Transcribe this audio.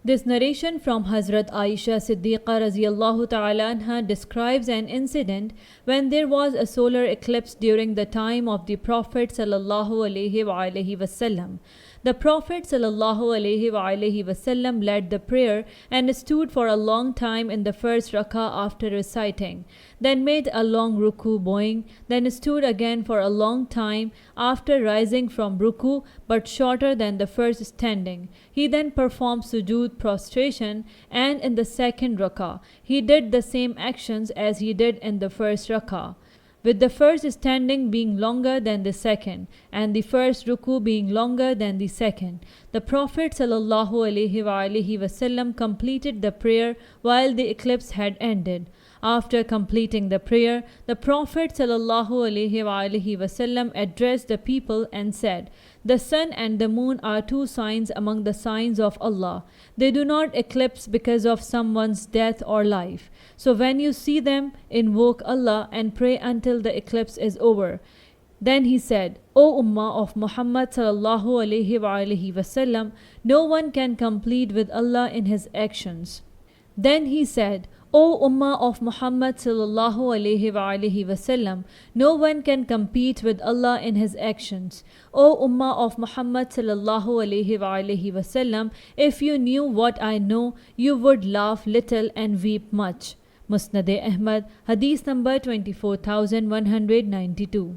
This narration from Hazrat Aisha Siddiqa Raziyallahu Ta'ala Anha describes an incident when there was a solar eclipse during the time of the Prophet Sallallahu Alaihi Wasallam. The Prophet ﷺ led the prayer and stood for a long time in the first rak'ah after reciting, then made a long ruku bowing, then stood again for a long time after rising from ruku but shorter than the first standing. He then performed sujood prostration, and in the second rak'ah he did the same actions as he did in the first rak'ah, with the first standing being longer than the second, and the first ruku being longer than the second. The Prophet ﷺ completed the prayer while the eclipse had ended. After completing the prayer, the Prophet ﷺ addressed the people and said, "The sun and the moon are two signs among the signs of Allah. They do not eclipse because of someone's death or life. So when you see them, invoke Allah and pray until the eclipse is over." Then he said, "O Ummah of Muhammad ﷺ, no one can compete with Allah in his actions." Then he said, "O Ummah of Muhammad ﷺ, no one can compete with Allah in his actions. O Ummah of Muhammad ﷺ, if you knew what I know, you would laugh little and weep much." Musnad Ahmad Hadith number 24192.